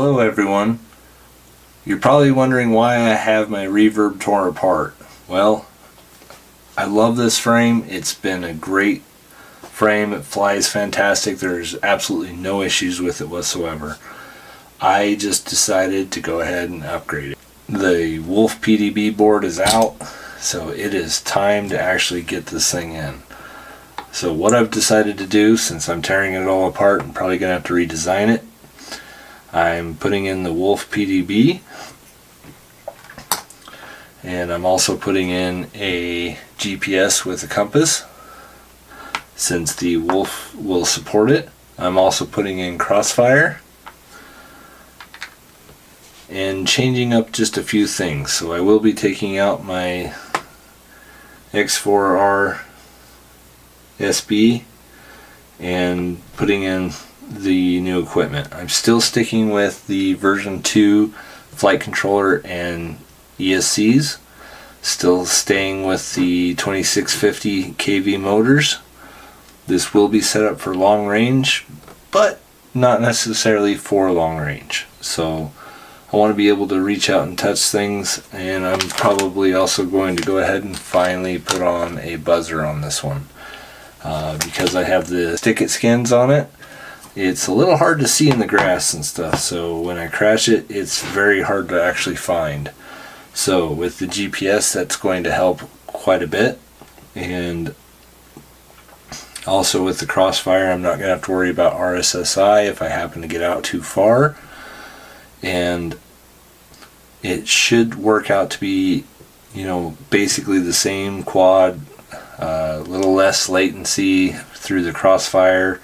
Hello everyone. You're probably wondering why I have my Reverb torn apart. Well, I love this frame. It's been a great frame. It flies fantastic. There's absolutely no issues with it whatsoever. I just decided to go ahead and upgrade it. The Wolf PDB board is out, so it is time to actually get this thing in. So what I've decided to do, since I'm tearing it all apart and probably going to have to redesign it, I'm putting in the Wolf PDB, and I'm also putting in a GPS with a compass, since the Wolf will support it. I'm also putting in Crossfire and changing up just a few things. So I will be taking out my X4R SB and putting in the new equipment. I'm still sticking with the version 2 flight controller and ESCs, still staying with the 2650 kV motors. This will be set up for long range, but not necessarily for long range. So I want to be able to reach out and touch things, and I'm probably also going to go ahead and finally put on a buzzer on this one. Because I have the stick-it skins on it, it's a little hard to see in the grass and stuff, so when I crash it, it's very hard to actually find. So with the GPS, that's going to help quite a bit, and also with the Crossfire, I'm not going to have to worry about RSSI if I happen to get out too far, and it should work out to be, you know, basically the same quad, a little less latency through the Crossfire.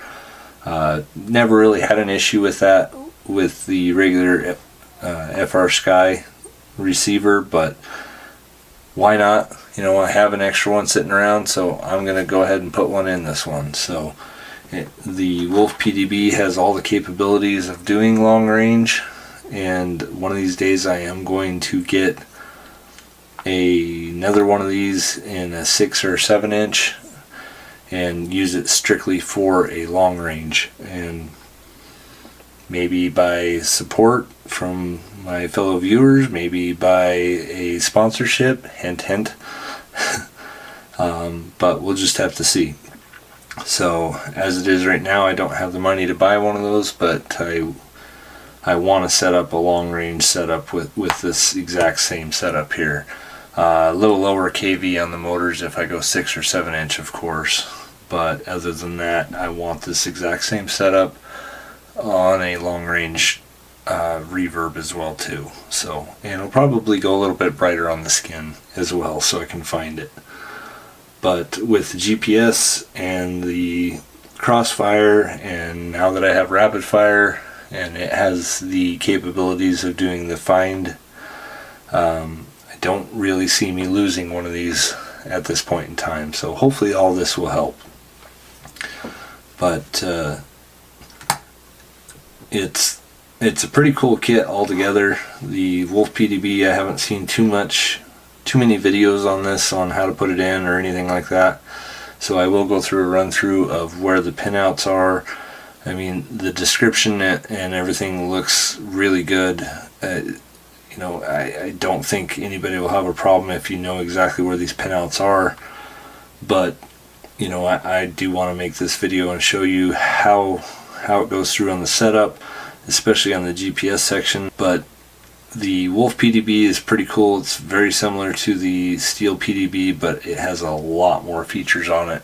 Never really had an issue with that with the regular FR Sky receiver, but why not? You know, I have an extra one sitting around, so I'm going to go ahead and put one in this one. So the Wolf PDB has all the capabilities of doing long range, and one of these days I am going to get another one of these in a 6 or 7 inch and use it strictly for a long range, and maybe by support from my fellow viewers, maybe by a sponsorship, hint hint. But we'll just have to see. So as it is right now, I don't have the money to buy one of those, but I want to set up a long range setup with this exact same setup here. A little lower kV on the motors if I go 6 or 7 inch, of course, but other than that, I want this exact same setup on a long range reverb as well too. So, and it'll probably go a little bit brighter on the skin as well, so I can find it. But with the GPS and the Crossfire, and now that I have Rapid Fire and it has the capabilities of doing the find, I don't really see me losing one of these at this point in time. So hopefully all this will help. But it's a pretty cool kit altogether. The Wolf PDB, I haven't seen too many videos on this, on how to put it in or anything like that. So I will go through a run through of where the pinouts are. I mean, the description and everything looks really good. You know, I don't think anybody will have a problem if you know exactly where these pinouts are, but you know, I do want to make this video and show you how it goes through on the setup, especially on the GPS section. But the Wolf PDB is pretty cool. It's very similar to the Steel PDB, but it has a lot more features on it,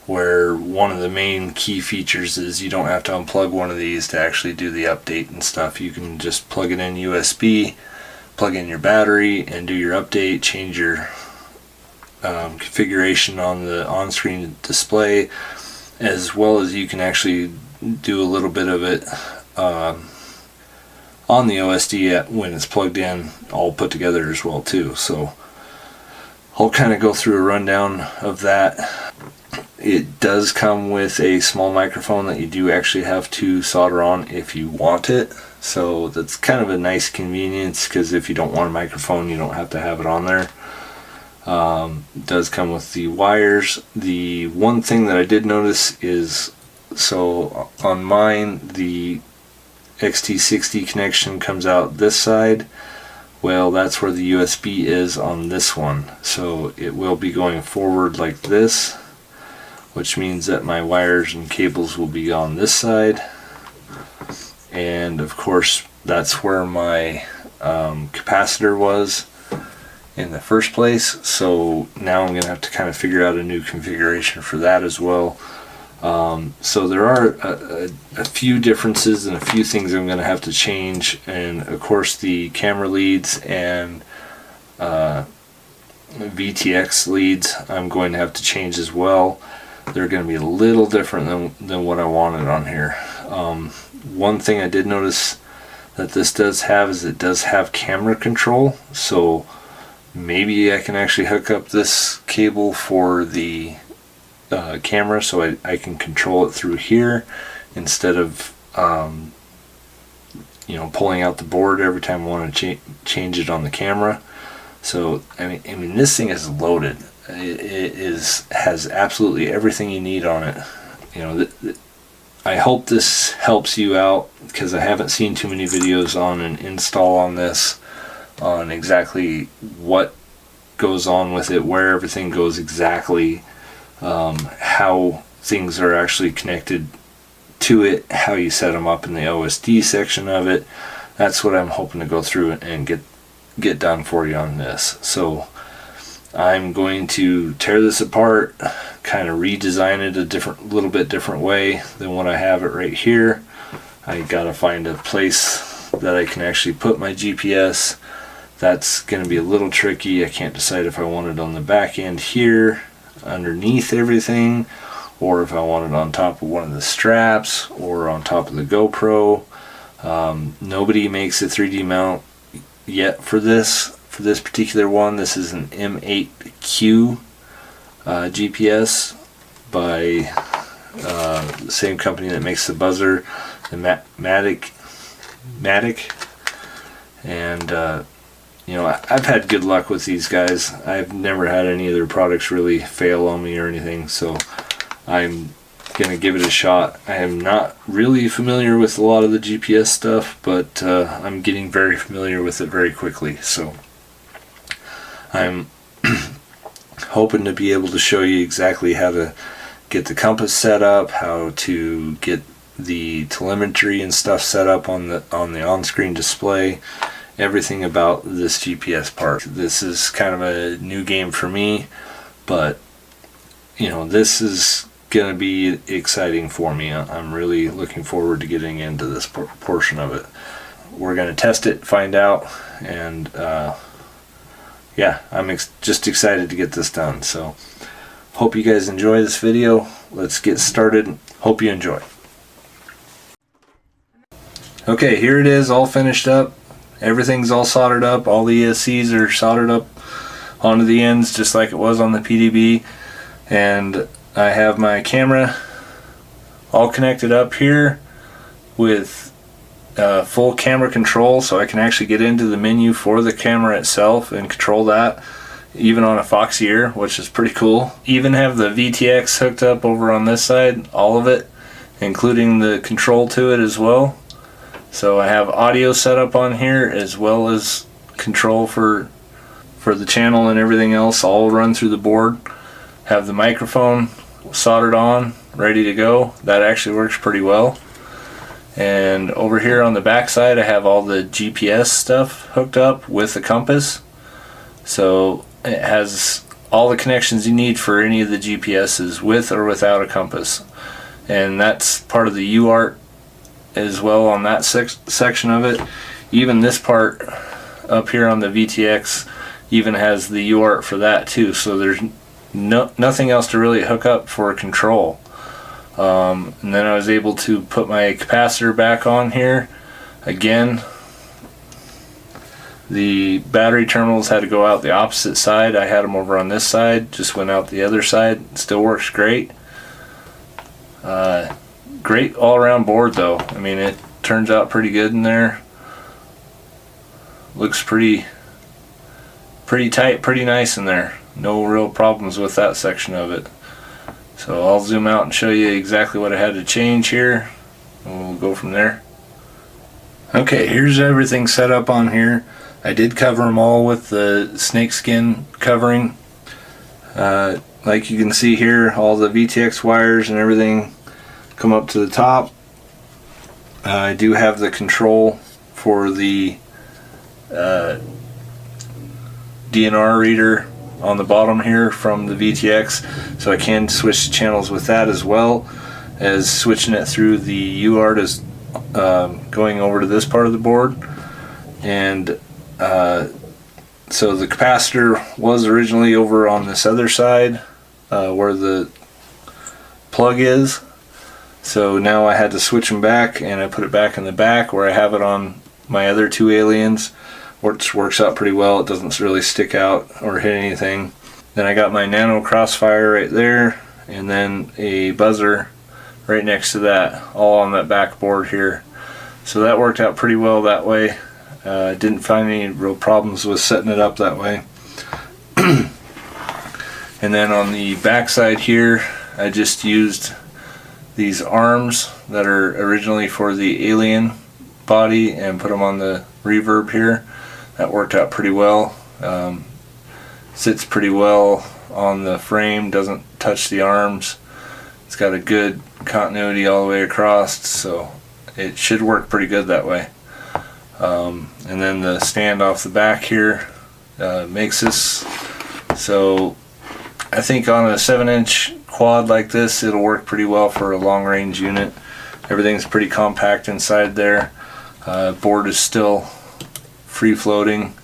where one of the main key features is you don't have to unplug one of these to actually do the update and stuff. You can just plug it in USB, plug in your battery, and do your update, change your configuration on the on-screen display, as well as you can actually do a little bit of it on the OSD when it's plugged in, all put together as well too. So I'll kind of go through a rundown of that. It does come with a small microphone that you do actually have to solder on if you want it. So that's kind of a nice convenience, because if you don't want a microphone, you don't have to have it on there. It does come with the wires. The one thing that I did notice is, so on mine, the XT60 connection comes out this side. Well, that's where the USB is on this one. So it will be going forward like this, which means that my wires and cables will be on this side. And of course, that's where my capacitor was in the first place. So now I'm going to have to kind of figure out a new configuration for that as well. So there are a few differences and a few things I'm going to have to change, and of course the camera leads and VTX leads I'm going to have to change as well. They're going to be a little different than what I wanted on here. One thing I did notice that this does have is it does have camera control, so maybe I can actually hook up this cable for the camera so I can control it through here instead of you know, pulling out the board every time I want to change it on the camera. So I mean this thing is loaded. It has absolutely everything you need on it. You know, I hope this helps you out, because I haven't seen too many videos on an install on this, on exactly what goes on with it, where everything goes exactly, how things are actually connected to it, how you set them up in the OSD section of it. That's what I'm hoping to go through and get done for you on this. So I'm going to tear this apart, kind of redesign it a little bit different way than what I have it right here. I gotta find a place that I can actually put my GPS. That's gonna be a little tricky. I can't decide if I want it on the back end here underneath everything, or if I want it on top of one of the straps or on top of the GoPro. Nobody makes a 3D mount yet for this particular one. This is an M8Q GPS by the same company that makes the buzzer, the Matic, and you know, I've had good luck with these guys. I've never had any of their products really fail on me or anything, so I'm gonna give it a shot. I am not really familiar with a lot of the GPS stuff, but I'm getting very familiar with it very quickly, so I'm hoping to be able to show you exactly how to get the compass set up, how to get the telemetry and stuff set up on the on-screen display, everything about this GPS part. This is kind of a new game for me, but you know, this is going to be exciting for me. I'm really looking forward to getting into this portion of it. We're going to test it, find out, and yeah, I'm just excited to get this done. So hope you guys enjoy this video. Let's get started. Hope you enjoy. Okay, here it is, all finished up. Everything's all soldered up. All the ESCs are soldered up onto the ends just like it was on the PDB. And I have my camera all connected up here with full camera control, so I can actually get into the menu for the camera itself and control that, even on a Foxy Ear, which is pretty cool. Even have the VTX hooked up over on this side, all of it, including the control to it as well. So I have audio set up on here as well as control for the channel and everything else, all run through the board. Have the microphone soldered on, ready to go. That actually works pretty well. And over here on the back side, I have all the GPS stuff hooked up with the compass. So it has all the connections you need for any of the GPSs with or without a compass. And that's part of the UART as well on that section of it. Even this part up here on the VTX even has the UART for that too. So there's nothing else to really hook up for control. And then I was able to put my capacitor back on here. Again, the battery terminals had to go out the opposite side. I had them over on this side, just went out the other side. Still works great. Great all-around board though. I mean, it turns out pretty good in there. Looks pretty tight, pretty nice in there. No real problems with that section of it. So I'll zoom out and show you exactly what I had to change here, and we'll go from there. Okay, here's everything set up on here. I did cover them all with the snakeskin covering. Like you can see here, all the VTX wires and everything come up to the top. I do have the control for the DNR reader on the bottom here from the VTX, so I can switch channels with that as well as switching it through the UART as going over to this part of the board. And so the capacitor was originally over on this other side where the plug is, so now I had to switch them back, and I put it back in the back where I have it on my other two aliens, which works out pretty well. It doesn't really stick out or hit anything. Then I got my nano crossfire right there, and then a buzzer right next to that, all on that back board here. So that worked out pretty well that way. Didn't find any real problems with setting it up that way. And then on the back side here, I just used these arms that are originally for the alien body and put them on the Reverb here. That worked out pretty well. Sits pretty well on the frame, doesn't touch the arms. It's got a good continuity all the way across, so it should work pretty good that way. And then the stand off the back here makes this so I think on a 7-inch quad like this, it'll work pretty well for a long range unit. Everything's pretty compact inside there. Board is still free floating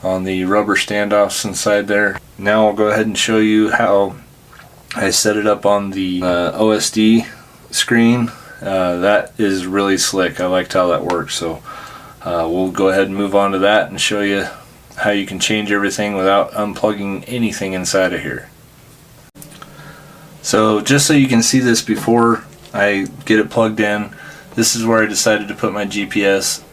on the rubber standoffs inside there. Now I'll go ahead and show you how I set it up on the OSD screen. That is really slick. I liked how that works, so we'll go ahead and move on to that and show you how you can change everything without unplugging anything inside of here. So just so you can see this before I get it plugged in, this is where I decided to put my GPS,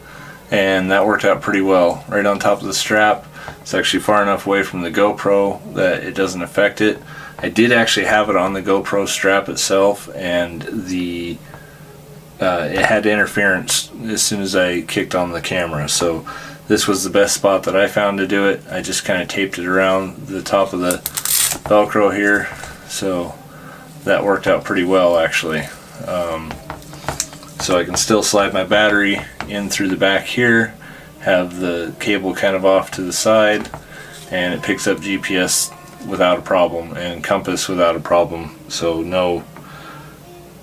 and that worked out pretty well. Right on top of the strap. It's actually far enough away from the GoPro that it doesn't affect it. I did actually have it on the GoPro strap itself, and it had interference as soon as I kicked on the camera, so this was the best spot that I found to do it. I just kind of taped it around the top of the Velcro here, so that worked out pretty well actually. So I can still slide my battery in through the back here, have the cable kind of off to the side, and it picks up GPS without a problem and compass without a problem, so no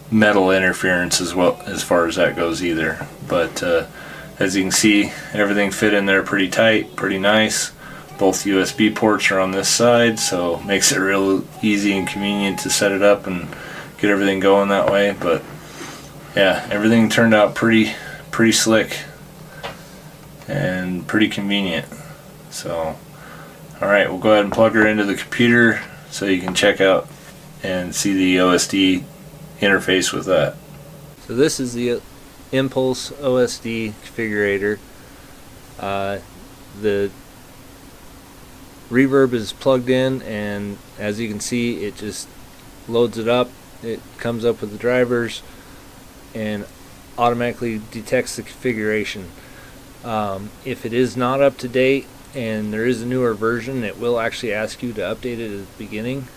metal interference as well as far as that goes either. But as you can see, everything fit in there pretty tight, pretty nice. Both USB ports are on this side, so it makes it real easy and convenient to set it up and get everything going that way. But yeah, everything turned out pretty slick and pretty convenient. So alright, we'll go ahead and plug her into the computer so you can check out and see the OSD interface with that. So this is the Impulse OSD configurator. The Reverb is plugged in, and as you can see, it just loads it up. It comes up with the drivers and automatically detects the configuration. If it is not up to date and there is a newer version, it will actually ask you to update it at the beginning,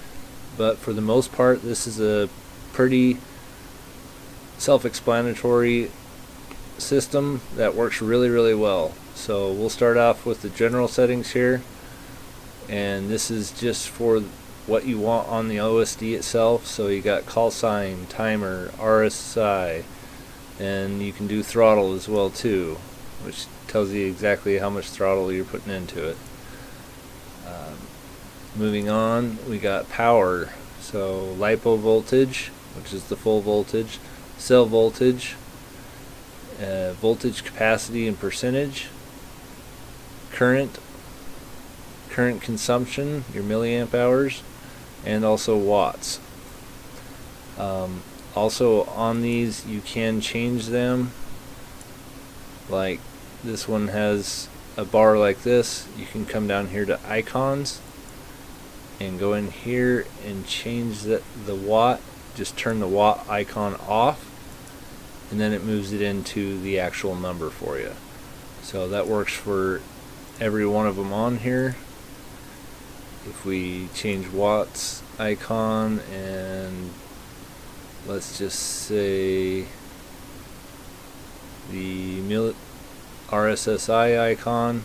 but for the most part this is a pretty self-explanatory system that works really well. So we'll start off with the general settings here, and this is just for what you want on the OSD itself. So you got call sign, timer, RSI, and you can do throttle as well too, which tells you exactly how much throttle you're putting into it. Moving on, we got power, so LiPo voltage, which is the full voltage, cell voltage, voltage capacity and percentage, current consumption, your milliamp hours, and also watts. Also on these you can change them, like this one has a bar like this. You can come down here to icons and go in here and change the watt. Just turn the watt icon off, and then it moves it into the actual number for you. So that works for every one of them on here. If we change watts icon, and let's just say the RSSI icon,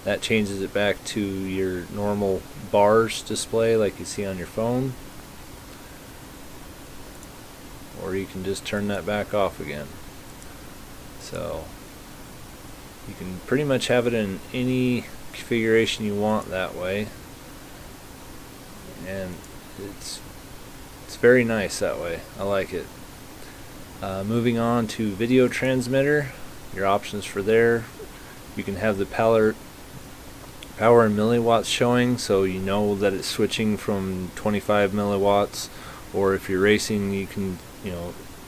that changes it back to your normal bars display like you see on your phone. Or you can just turn that back off again. So you can pretty much have it in any configuration you want that way, and it's very nice that way. I like it. Moving on to video transmitter, your options for there, you can have the power in milliwatts showing, so you know that it's switching from 25 milliwatts, or if you're racing you can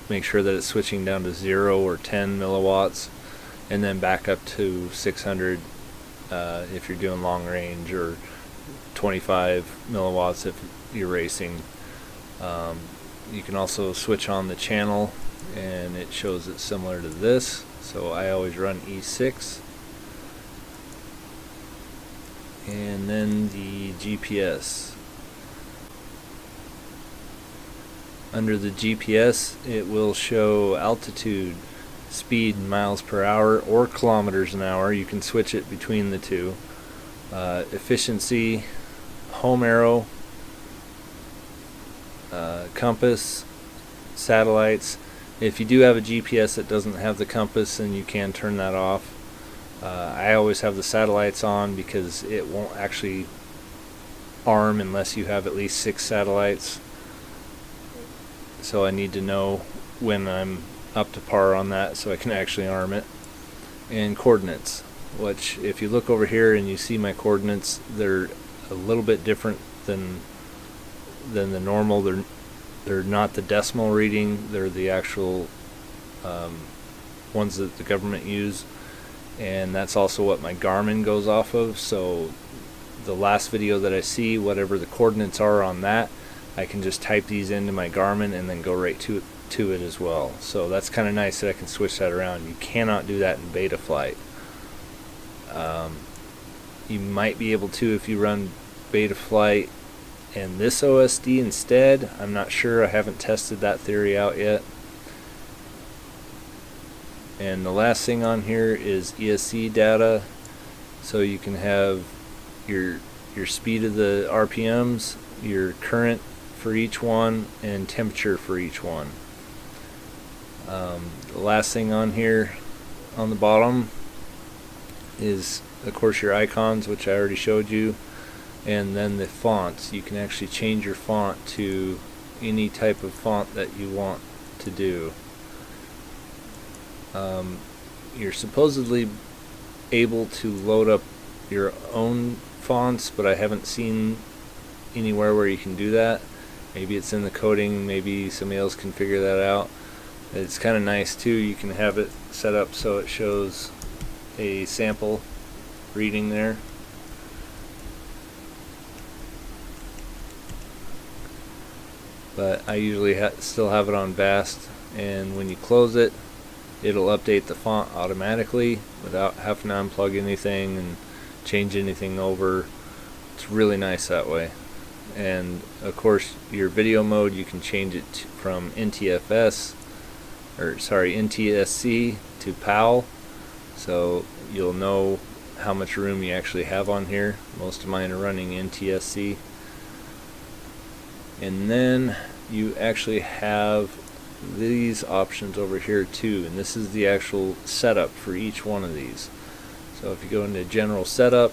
make sure that it's switching down to 0 or 10 milliwatts, and then back up to 600 if you're doing long range, or 25 milliwatts if you're racing. You can also switch on the channel, and it shows it similar to this, so I always run E6. And then the GPS. Under the GPS, it will show altitude, speed in miles per hour or kilometers an hour. You can switch it between the two. Efficiency, home arrow, compass, satellites. If you do have a GPS that doesn't have the compass, then you can turn that off. I always have the satellites on because it won't actually arm unless you have at least 6 satellites. So I need to know when I'm up to par on that so I can actually arm it. And coordinates, which if you look over here and you see my coordinates, they're a little bit different than the normal. They're not the decimal reading, they're the actual ones that the government use, and that's also what my Garmin goes off of. So the last video that I see, whatever the coordinates are on that, I can just type these into my Garmin and then go right to it as well. So that's kind of nice that I can switch that around. You cannot do that in Betaflight. You might be able to if you run Betaflight and this OSD instead. I'm not sure, I haven't tested that theory out yet. And the last thing on here is ESC data, so you can have your speed of the RPMs, your current for each one, and temperature for each one. The last thing on here on the bottom is of course your icons, which I already showed you, and then the fonts. You can actually change your font to any type of font that you want to do. You're supposedly able to load up your own fonts, but I haven't seen anywhere where you can do that. Maybe it's in the coding, maybe somebody else can figure that out. It's kind of nice too, you can have it set up so it shows a sample reading there. But I usually still have it on Vast, and when you close it, it'll update the font automatically without having to unplug anything and change anything over. It's really nice that way. And of course your video mode, you can change it from NTSC to PAL, so you'll know how much room you actually have on here. Most of mine are running NTSC. And then you actually have these options over here too, and this is the actual setup for each one of these. So if you go into general setup,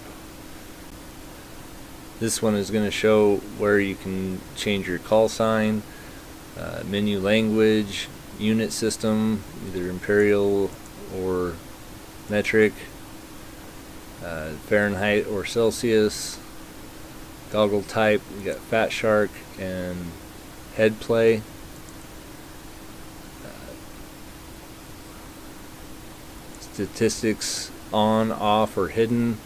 this one is going to show where you can change your call sign, menu language, unit system, either imperial or metric, Fahrenheit or Celsius, goggle type. We got Fat Shark and head play. Statistics on, off, or hidden.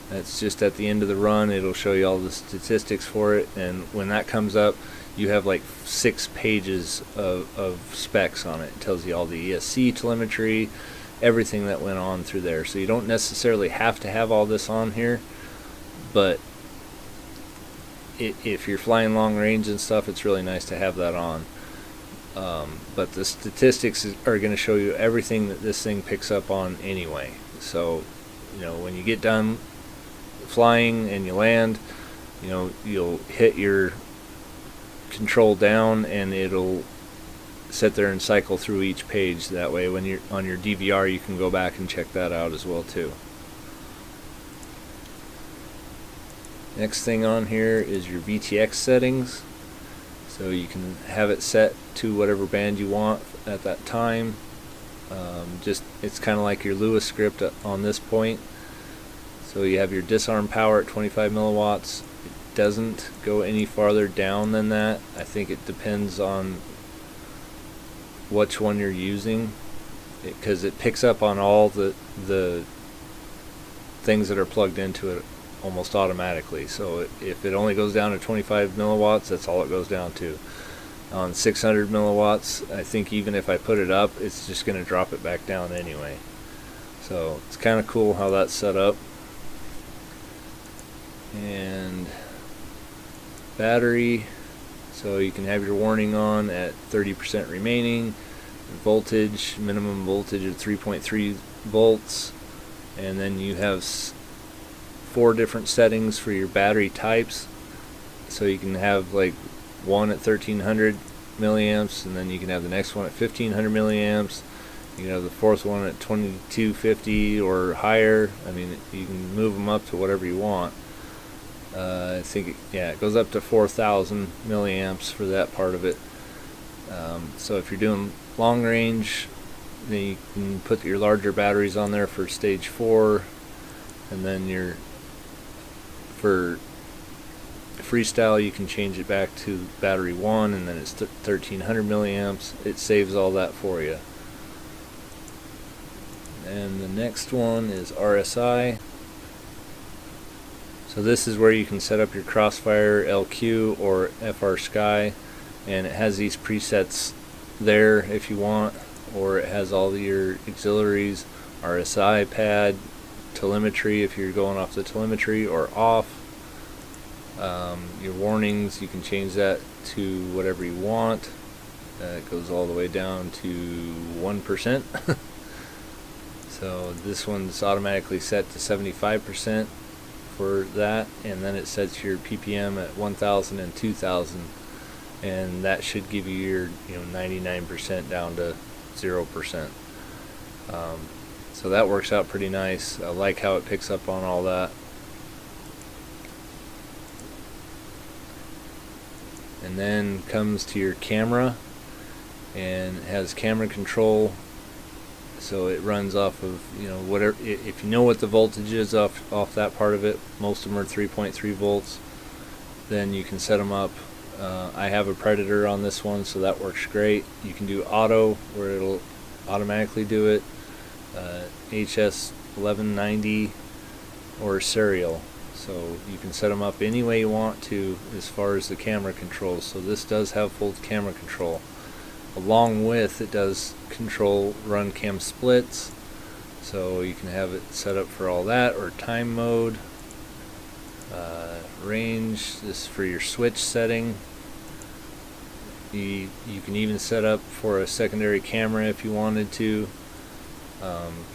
That's just at the end of the run, it'll show you all the statistics for it, and when that comes up, you have like 6 pages of specs on it. It tells you all the ESC telemetry, everything that went on through there. So you don't necessarily have to have all this on here, but if you're flying long range and stuff, it's really nice to have that on. But the statistics are going to show you everything that this thing picks up on anyway. So, you know, when you get done flying and you land, you know, you'll hit your control down and it'll sit there and cycle through each page. That way when you're on your DVR, you can go back and check that out as well too. Next thing on here is your VTX settings. So you can have it set to whatever band you want at that time. It's kind of like your Lewis script on this point. So you have your disarm power at 25 milliwatts. It doesn't go any farther down than that. I think it depends on which one you're using, because it picks up on all the things that are plugged into it almost automatically. So if it only goes down to 25 milliwatts, that's all it goes down to. On 600 milliwatts, I think even if I put it up, it's just going to drop it back down anyway. So it's kind of cool how that's set up. And battery, so you can have your warning on at 30% remaining. Voltage, minimum voltage of 3.3 volts. And then you have 4 different settings for your battery types. So you can have like one at 1300 milliamps, and then you can have the next one at 1500 milliamps. You can have the 4th one at 2250 or higher. I mean, you can move them up to whatever you want. I think it goes up to 4000 milliamps for that part of it. So if you're doing long range, then you can put your larger batteries on there for stage 4, and then for freestyle you can change it back to battery 1, and then it's 1300 milliamps. It saves all that for you. And the next one is RSI. So this is where you can set up your Crossfire, LQ, or FR Sky, and it has these presets there if you want, or it has all your auxiliaries, RSI pad, telemetry if you're going off the telemetry or off. Your warnings, you can change that to whatever you want. It goes all the way down to 1%. So this one's automatically set to 75% for that, and then it sets your ppm at 1000 and 2000, and that should give you your 99% down to 0%. So that works out pretty nice. I like how it picks up on all that. And then comes to your camera, and it has camera control. So it runs off of whatever, if you know what the voltage is off that part of it. Most of them are 3.3 volts. Then you can set them up. I have a Predator on this one, so that works great. You can do auto, where it'll automatically do it, HS 1190, or serial. So you can set them up any way you want to as far as the camera controls. So this does have full camera control. Along with, it does control run cam splits, so you can have it set up for all that, or time mode. Range, this is for your switch setting. You can even set up for a secondary camera if you wanted to.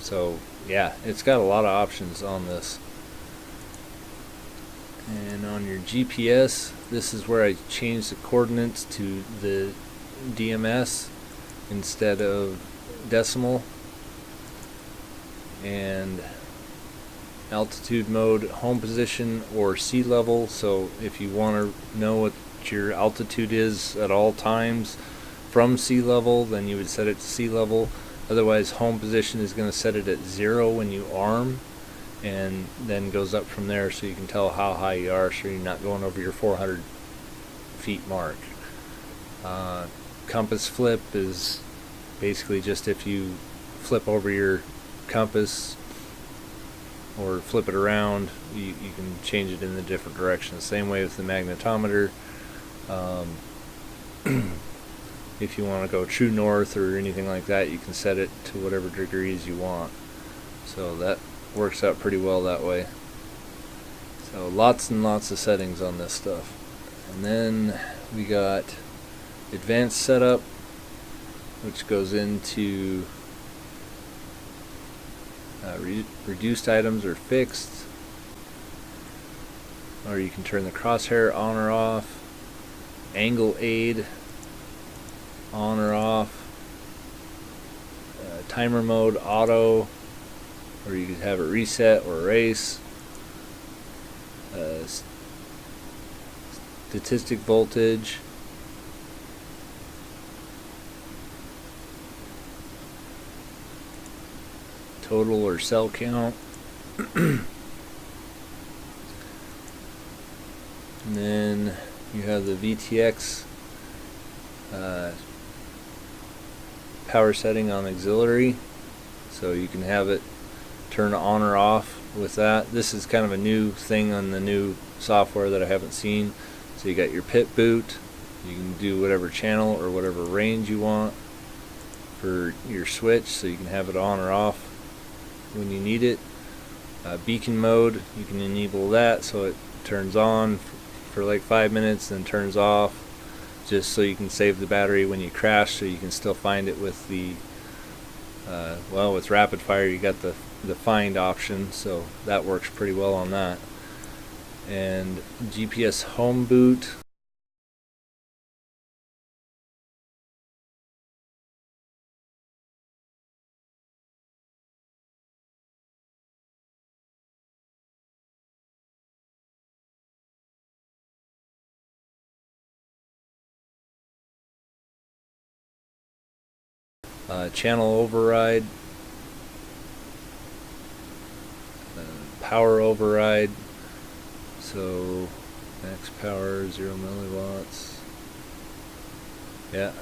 So yeah, it's got a lot of options on this. And on your GPS, this is where I changed the coordinates to the DMS instead of decimal. And altitude mode, home position or sea level. So if you want to know what your altitude is at all times from sea level, then you would set it to sea level. Otherwise, home position is going to set it at 0 when you arm, and then goes up from there, so you can tell how high you are, so you're not going over your 400 feet mark. Compass flip is basically just if you flip over your compass or flip it around, you can change it in the different directions. Same way with the magnetometer. if you want to go true north or anything like that, you can set it to whatever degrees you want. So that works out pretty well that way. So lots and lots of settings on this stuff. And then we got advanced setup, which goes into reduced items or fixed, or you can turn the crosshair on or off, angle aid on or off, timer mode auto, or you could have it reset or erase, statistic voltage, total or cell count, and then you have the VTX power setting on auxiliary, so you can have it turn on or off with that. This is kind of a new thing on the new software that I haven't seen. So you got your pit boot, you can do whatever channel or whatever range you want for your switch, so you can have it on or off when you need it. Beacon mode, you can enable that so it turns on for like 5 minutes, then turns off, just so you can save the battery when you crash, so you can still find it with the well, with rapid fire you got the find option, so that works pretty well on that. And GPS home boot, channel override, power override, so max power 0 milliwatts. Yeah,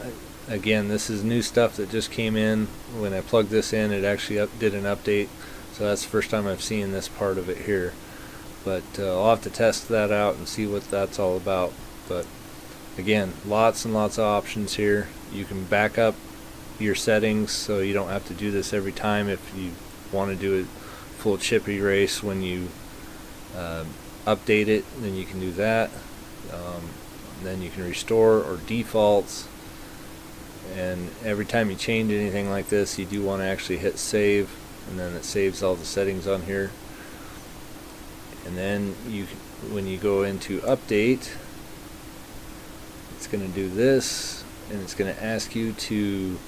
again, this is new stuff that just came in. When I plugged this in, it actually did an update, so that's the first time I've seen this part of it here. But I'll have to test that out and see what that's all about. But again, lots and lots of options here. You can back up your settings, so you don't have to do this every time. If you want to do a full chip erase when you update it, then you can do that. Then you can restore or defaults, and every time you change anything like this, you do want to actually hit save, and then it saves all the settings on here. And then when you go into update, it's going to do this, and it's going to ask you to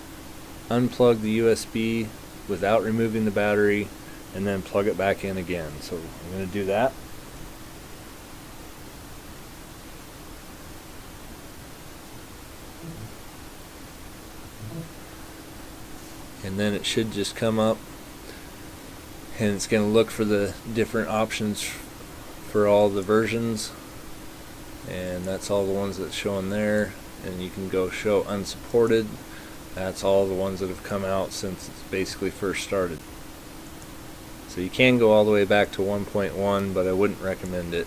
unplug the USB without removing the battery, and then plug it back in again. So I'm going to do that. And then it should just come up, and it's going to look for the different options for all the versions, and that's all the ones that's showing there. And you can go show unsupported. That's all the ones that have come out since it's basically first started. So you can go all the way back to 1.1, but I wouldn't recommend it.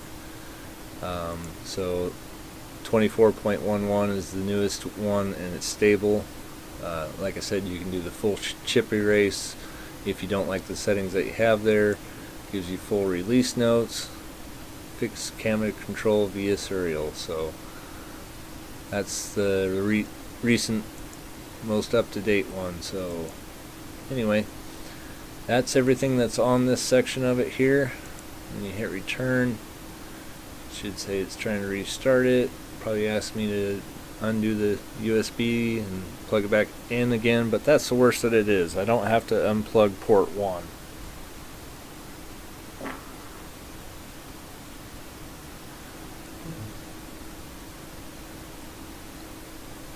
So 24.11 is the newest one, and it's stable. Like I said, you can do the full chip erase if you don't like the settings that you have there. Gives you full release notes, fixed camera control via serial. So that's the recent, most up-to-date one. So anyway, that's everything that's on this section of it here. When you hit return, it should say it's trying to restart it. Probably ask me to undo the USB and plug it back in again, but that's the worst that it is. I don't have to unplug port 1.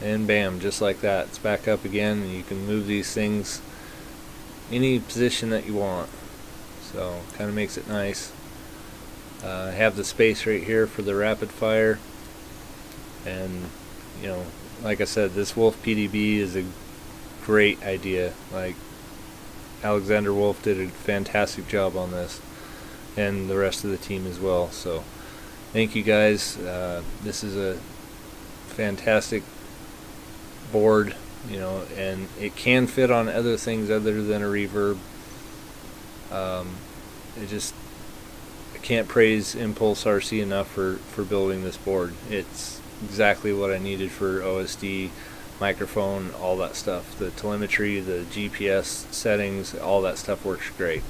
And bam, just like that, it's back up again, and you can move these things any position that you want. So kind of makes it nice. I have the space right here for the rapid fire, and you know, like I said, this Wolf PDB is a great idea. Like, Alexander Wolf did a fantastic job on this, and the rest of the team as well. So thank you guys. This is a fantastic board, you know, and it can fit on other things other than a reverb. I can't praise ImpulseRC enough for building this board. It's exactly what I needed for OSD, microphone, all that stuff. The telemetry, the GPS settings, all that stuff works great.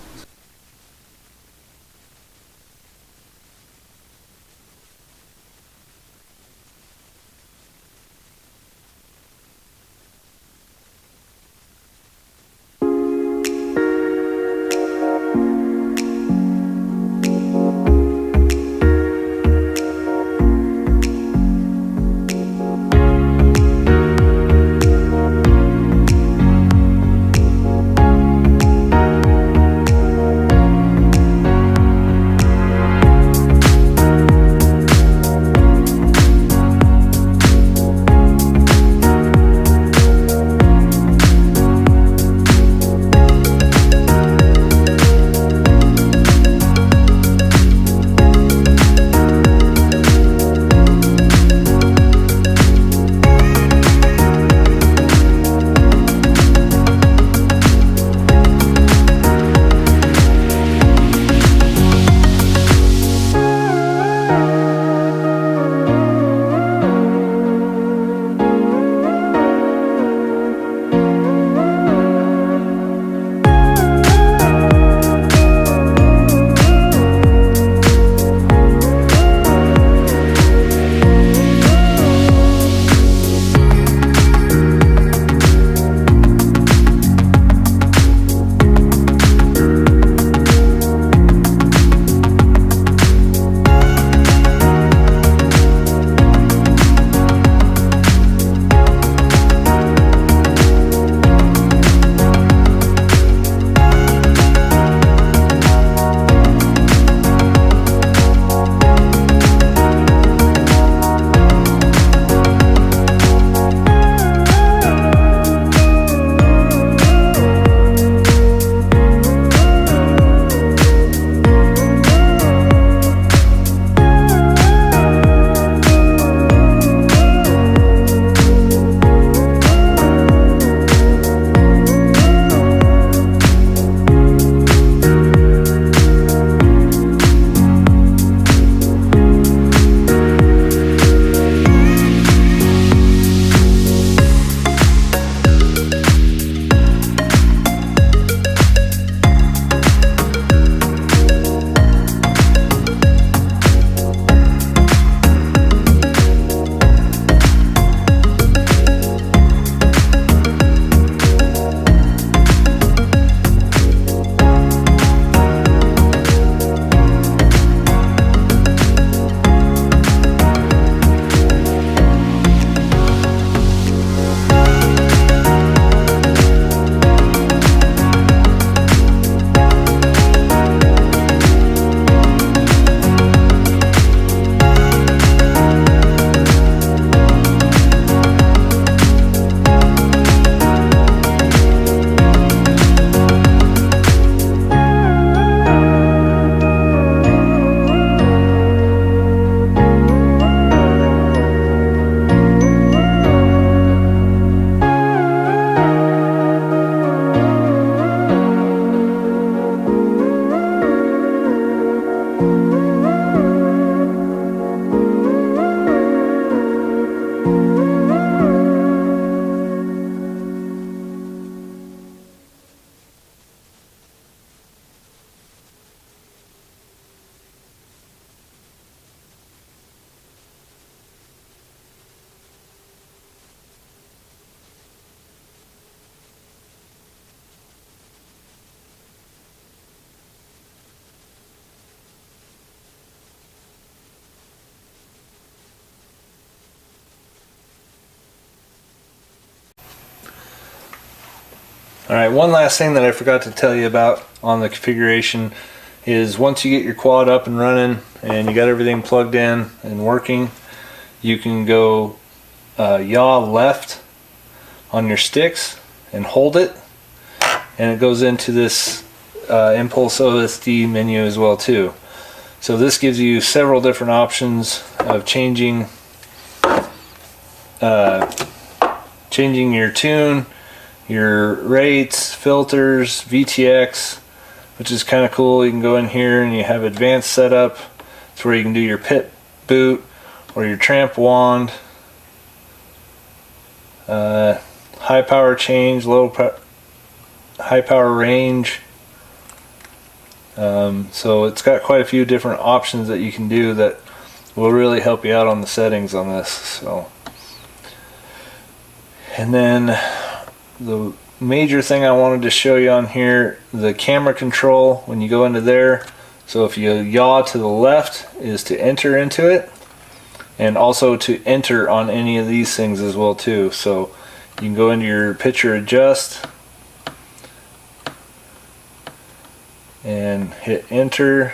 Alright, one last thing that I forgot to tell you about on the configuration is once you get your quad up and running and you got everything plugged in and working, you can go yaw left on your sticks and hold it, and it goes into this Impulse OSD menu as well too. So this gives you several different options of changing changing your tune, your rates, filters, VTX, which is kind of cool. You can go in here and you have advanced setup. It's where you can do your pit boot or your tramp wand, high power change, high power range. So it's got quite a few different options that you can do that will really help you out on the settings on this. So, and then the major thing I wanted to show you on here, the camera control when you go into there. So if you yaw to the left is to enter into it, and also to enter on any of these things as well too. So you can go into your picture adjust and hit enter.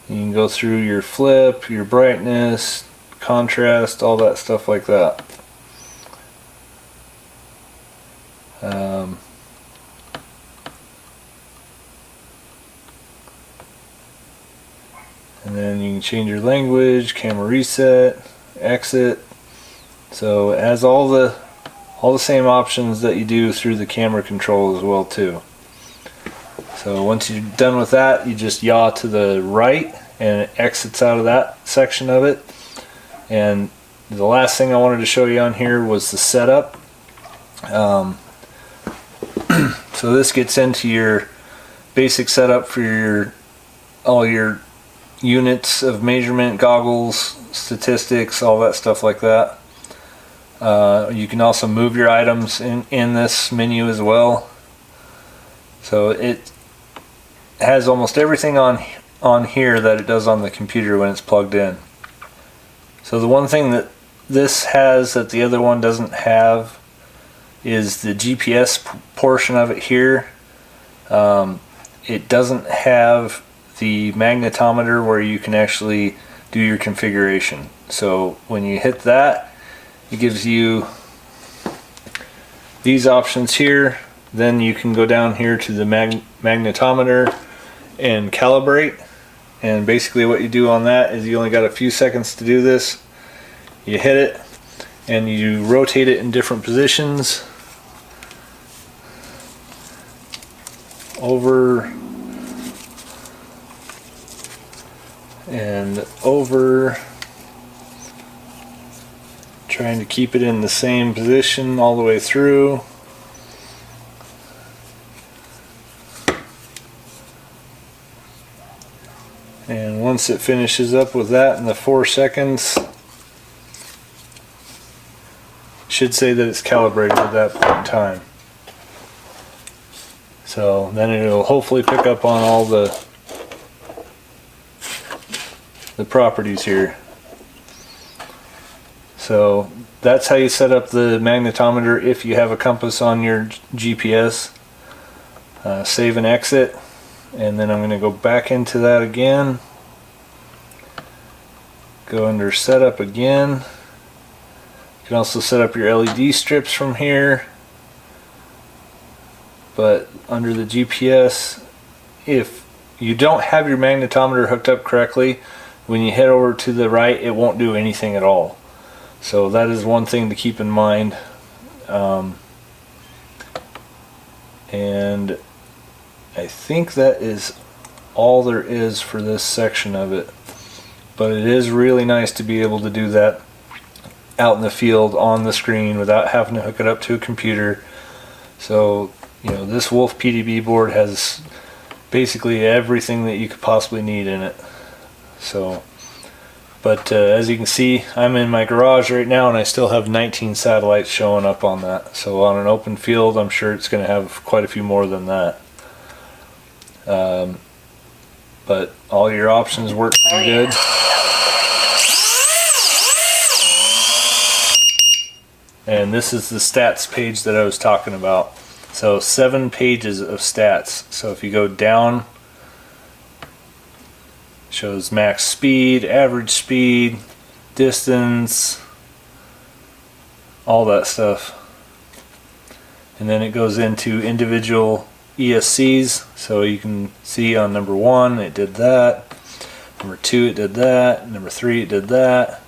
You can go through your flip, your brightness, contrast, all that stuff like that. And then you can change your language, camera reset, exit. So it has all the same options that you do through the camera control as well too. So once you're done with that, you just yaw to the right and it exits out of that section of it. And the last thing I wanted to show you on here was the setup. So this gets into your basic setup for all your units of measurement, goggles, statistics, all that stuff like that. You can also move your items in this menu as well. So it has almost everything on here that it does on the computer when it's plugged in. So the one thing that this has that the other one doesn't have is the GPS portion of it here. It doesn't have the magnetometer where you can actually do your configuration. So when you hit that, it gives you these options here. Then you can go down here to the magnetometer and calibrate. And basically what you do on that is you only got a few seconds to do this. You hit it and you rotate it in different positions, over and over, trying to keep it in the same position all the way through. And once it finishes up with that in the 4 seconds, it should say that it's calibrated at that point in time. So then it'll hopefully pick up on all the properties here. So that's how you set up the magnetometer if you have a compass on your GPS. Save and exit, and then I'm going to go back into that again. Go under setup again. You can also set up your LED strips from here. But under the GPS, if you don't have your magnetometer hooked up correctly, when you head over to the right, it won't do anything at all. So that is one thing to keep in mind. And I think that is all there is for this section of it. But it is really nice to be able to do that out in the field on the screen without having to hook it up to a computer. So, you know, this Wolf PDB board has basically everything that you could possibly need in it. So, but as you can see, I'm in my garage right now and I still have 19 satellites showing up on that. So on an open field, I'm sure it's going to have quite a few more than that. But all your options work pretty good. And this is the stats page that I was talking about. So 7 pages of stats. So if you go down, shows max speed, average speed, distance, all that stuff. And then it goes into individual ESCs. So you can see on number 1 it did that, number 2 it did that, number 3 it did that,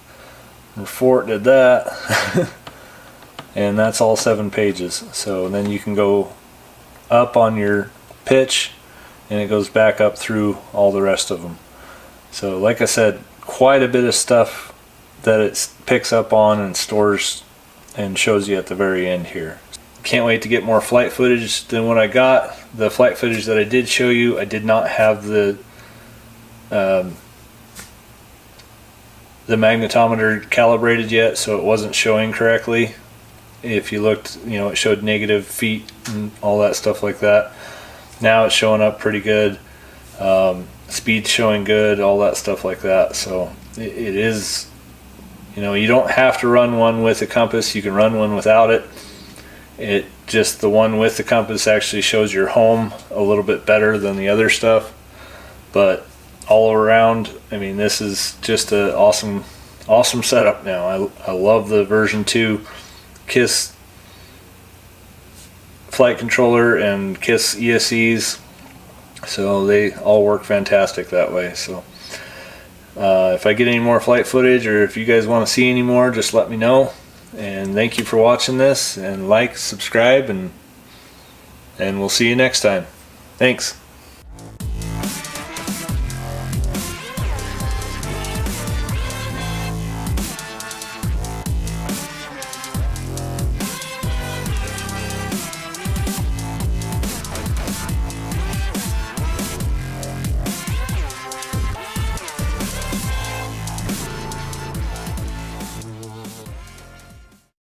number 4 it did that. and that's all 7 pages. So then you can go up on your pitch and it goes back up through all the rest of them. So like I said, quite a bit of stuff that it picks up on and stores and shows you at the very end here. Can't wait to get more flight footage than what I got. The flight footage that I did show you, I did not have the magnetometer calibrated yet, so it wasn't showing correctly. If you looked, you know, it showed negative feet and all that stuff like that. Now it's showing up pretty good. Speed's showing good, all that stuff like that. So it is, you know, you don't have to run one with a compass. You can run one without it. It just, the one with the compass actually shows your home a little bit better than the other stuff. But all around, I mean, this is just an awesome setup now. I love the version 2 KISS flight controller and KISS ESCs. So they all work fantastic that way. So if I get any more flight footage, or if you guys want to see any more, just let me know. And thank you for watching this, and like, subscribe, and we'll see you next time. Thanks.